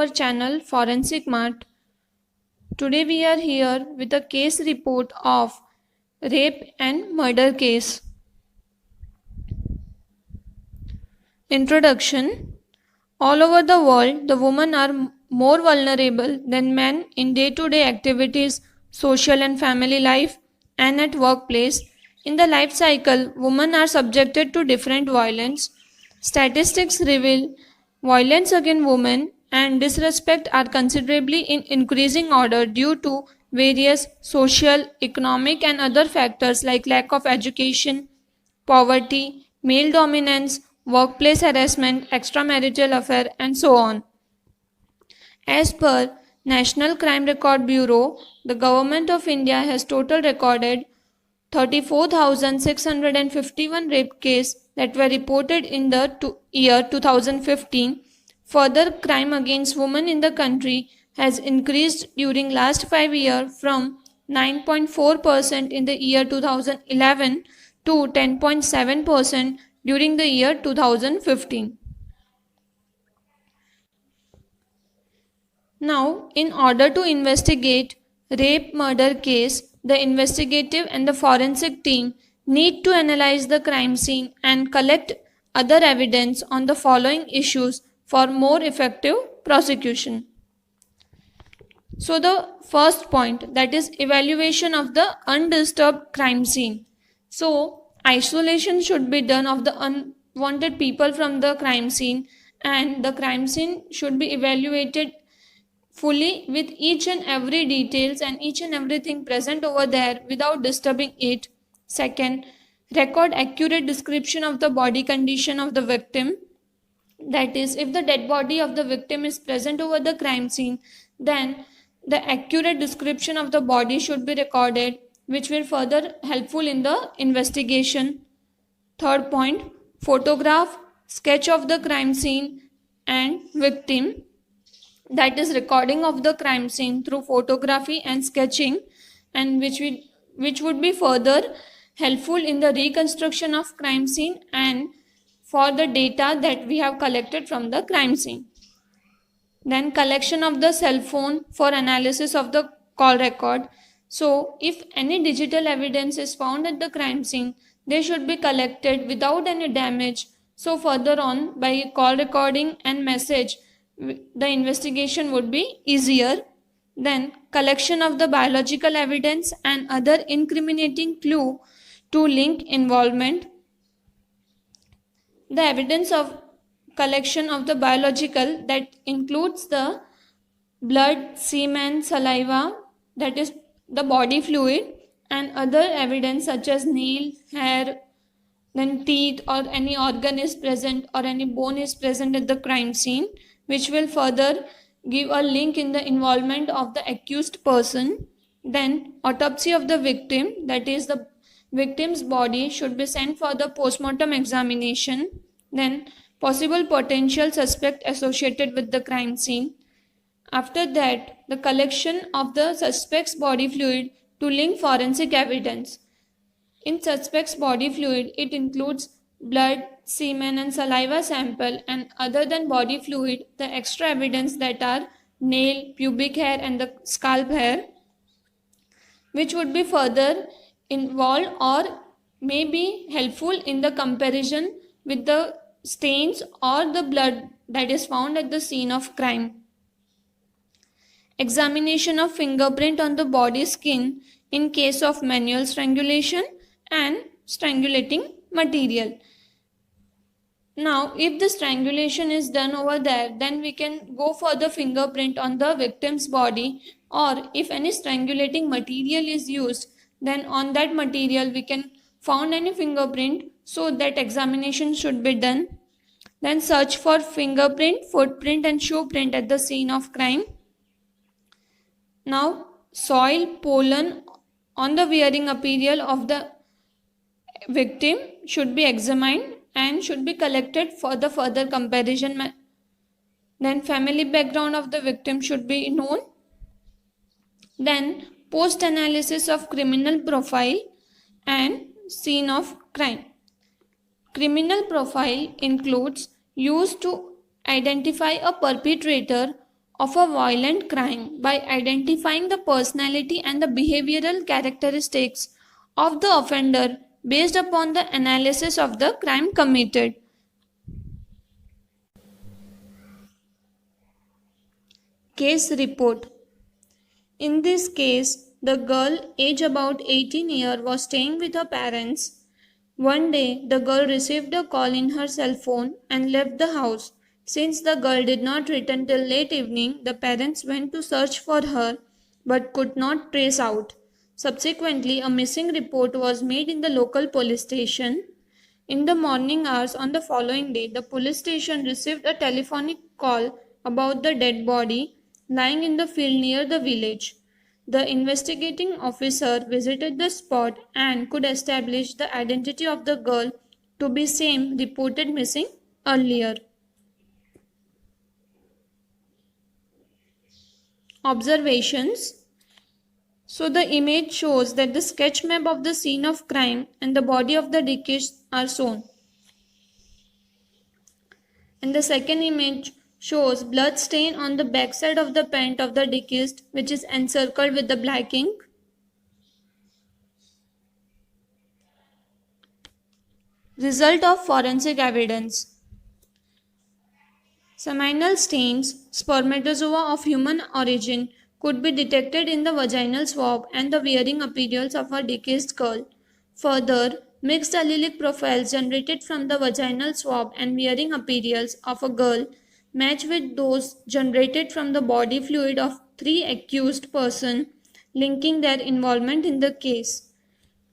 our channel Forensic Mart. Today we are here with a case report of rape and murder case. Introduction. All over the world, the women are more vulnerable than men in day-to-day activities, social and family life, and at workplace. In the life cycle, women are subjected to different violence. Statistics reveal violence against women and disrespect are considerably in increasing order due to various social, economic, and other factors like lack of education, poverty, male dominance, workplace harassment, extramarital affair, and so on. As per National Crime Record Bureau, the Government of India has total recorded 34,651 rape cases that were reported in the year 2015. Further, crime against women in the country has increased during last 5 years from 9.4% in the year 2011 to 10.7% during the year 2015. Now, in order to investigate rape murder case, the investigative and the forensic team need to analyze the crime scene and collect other evidence on the following issues for more effective prosecution. So the first point, that is evaluation of the undisturbed crime scene. So isolation should be done of the unwanted people from the crime scene, and the crime scene should be evaluated fully with each and every details and each and everything present over there without disturbing it. Second, record accurate description of the body condition of the victim. That is, if the dead body of the victim is present over the crime scene, then the accurate description of the body should be recorded, which will further helpful in the investigation. Third point, photograph, sketch of the crime scene and victim. That is recording of the crime scene through photography and sketching, and which would be further helpful in the reconstruction of crime scene and for the data that we have collected from the crime scene. Then collection of the cell phone for analysis of the call record. So if any digital evidence is found at the crime scene, they should be collected without any damage. So further on, by call recording and message, the investigation would be easier. Then collection of the biological evidence and other incriminating clue to link involvement. The evidence of collection of the biological, that includes the blood, semen, saliva, that is the body fluid, and other evidence such as nail, hair, then teeth, or any organ is present or any bone is present at the crime scene, which will further give a link in the involvement of the accused person. Then autopsy of the victim, that is the victim's body should be sent for the postmortem examination. Then possible potential suspect associated with the crime scene. After that, the collection of the suspect's body fluid to link forensic evidence. In suspect's body fluid, it includes blood, semen and saliva sample, and other than body fluid, the extra evidence that are nail, pubic hair and the scalp hair, which would be further involved or may be helpful in the comparison with the stains or the blood that is found at the scene of crime. Examination of fingerprint on the body skin in case of manual strangulation and strangulating material. Now, if the strangulation is done over there, then we can go for the fingerprint on the victim's body, or if any strangulating material is used, then on that material we can found any fingerprint, so that examination should be done. Then search for fingerprint, footprint and shoe print at the scene of crime. Now, soil, pollen on the wearing apparel of the victim should be examined and should be collected for the further comparison. Then family background of the victim should be known. Then post analysis of criminal profile and scene of crime. Criminal profile includes used to identify a perpetrator of a violent crime by identifying the personality and the behavioral characteristics of the offender based upon the analysis of the crime committed. Case report. In this case, the girl, aged about 18 years, was staying with her parents. One day, the girl received a call in her cell phone and left the house. Since the girl did not return till late evening, the parents went to search for her but could not trace out. Subsequently, a missing report was made in the local police station. In the morning hours on the following day, the police station received a telephonic call about the dead body lying in the field near the village. The investigating officer visited the spot and could establish the identity of the girl to be same reported missing earlier. Observations. So the image shows that the sketch map of the scene of crime and the body of the deceased are shown. And the second image shows blood stain on the backside of the pant of the deceased, which is encircled with the black ink. Result of forensic evidence. Seminal stains, spermatozoa of human origin, could be detected in the vaginal swab and the wearing apparels of a deceased girl. Further, mixed allelic profiles generated from the vaginal swab and wearing apparels of a girl match with those generated from the body fluid of three accused persons, linking their involvement in the case.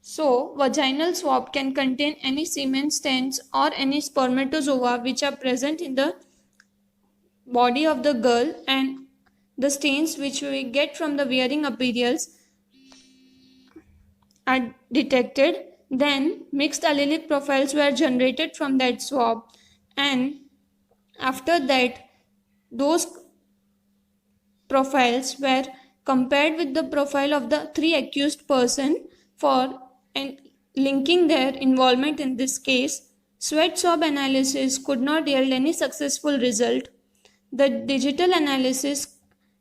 So, vaginal swab can contain any semen stains or any spermatozoa which are present in the body of the girl, and the stains which we get from the wearing apparels are detected. Then mixed allelic profiles were generated from that swab, and after that those profiles were compared with the profile of the three accused person for linking their involvement in this case. Sweat swab analysis could not yield any successful result. The digital analysis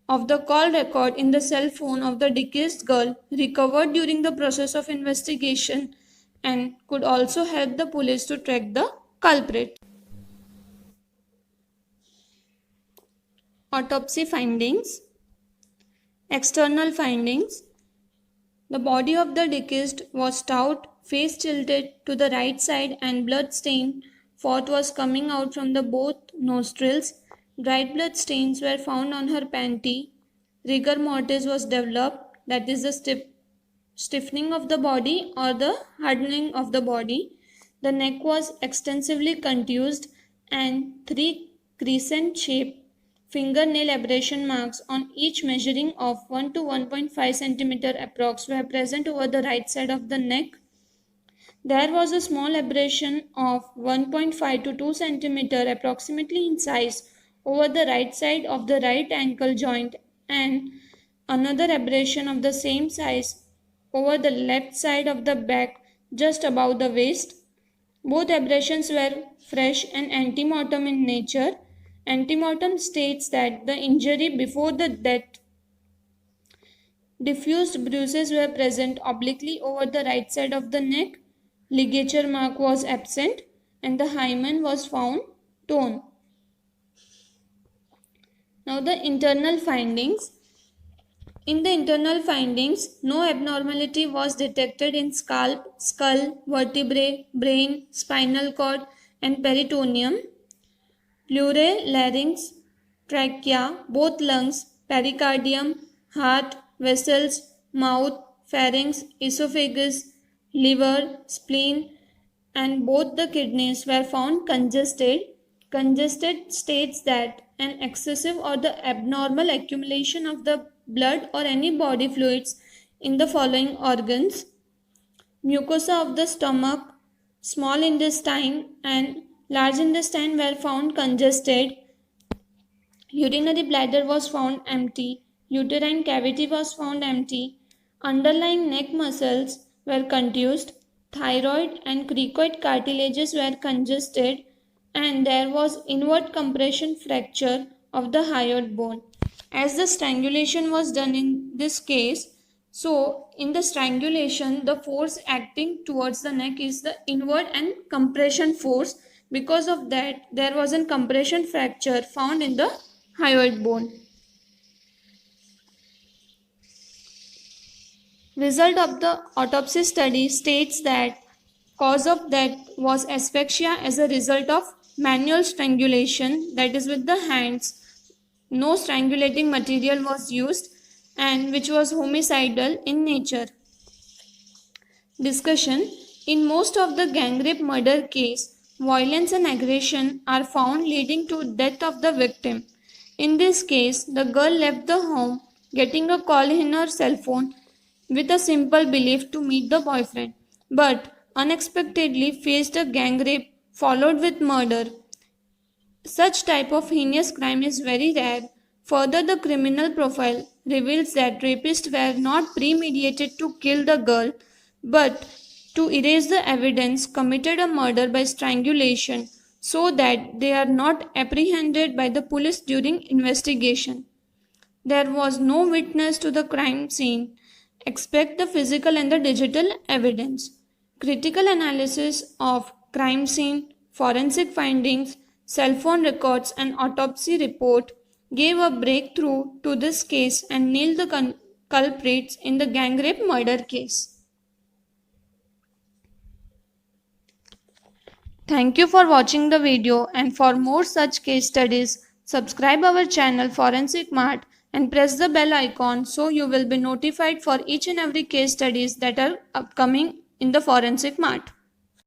of the call record in the cell phone of the deceased girl recovered during the process of investigation and could also help the police to track the culprit. Autopsy findings. External findings. The body of the deceased was stout, face tilted to the right side and blood stain forth was coming out from the both nostrils. Dried blood stains were found on her panty. Rigor mortis was developed, that is the stiffening of the body or the hardening of the body. The neck was extensively contused and three crescent-shaped fingernail abrasion marks on each measuring of 1 to 1.5 cm approx were present over the right side of the neck. There was a small abrasion of 1.5 to 2 cm approximately in size over the right side of the right ankle joint and another abrasion of the same size over the left side of the back just above the waist. Both abrasions were fresh and antemortem in nature. Antemortem states that the injury before the death. Diffused bruises were present obliquely over the right side of the neck. Ligature mark was absent and the hymen was found torn. Now the internal findings. In the internal findings, no abnormality was detected in scalp, skull, vertebrae, brain, spinal cord and peritoneum. Pleurae, larynx, trachea, both lungs, pericardium, heart, vessels, mouth, pharynx, esophagus, liver, spleen and both the kidneys were found congested. Congested states that an excessive or the abnormal accumulation of the blood or any body fluids in the following organs: mucosa of the stomach, small intestine and large intestine were found congested. Urinary bladder was found empty. Uterine cavity was found empty. Underlying neck muscles were contused. Thyroid and cricoid cartilages were congested and there was inward compression fracture of the hyoid bone. As the strangulation was done in this case, so in the strangulation, the force acting towards the neck is the inward and compression force. Because of that, there was a compression fracture found in the hyoid bone. Result of the autopsy study states that cause of death was asphyxia as a result of manual strangulation, that is with the hands. No strangulating material was used and which was homicidal in nature. Discussion. In most of the gang rape murder case, violence and aggression are found leading to death of the victim. In this case, the girl left the home getting a call in her cell phone with a simple belief to meet the boyfriend, but unexpectedly faced a gang rape followed with murder. Such type of heinous crime is very rare. Further, the criminal profile reveals that rapists were not premeditated to kill the girl, but to erase the evidence committed a murder by strangulation so that they are not apprehended by the police during investigation. There was no witness to the crime scene except the physical and the digital evidence. Critical analysis of crime scene, forensic findings, cell phone records and autopsy report gave a breakthrough to this case and nailed the culprits in the gang rape murder case. Thank you for watching the video, and for more such case studies, subscribe our channel Forensic Mart and press the bell icon so you will be notified for each and every case studies that are upcoming in the Forensic Mart.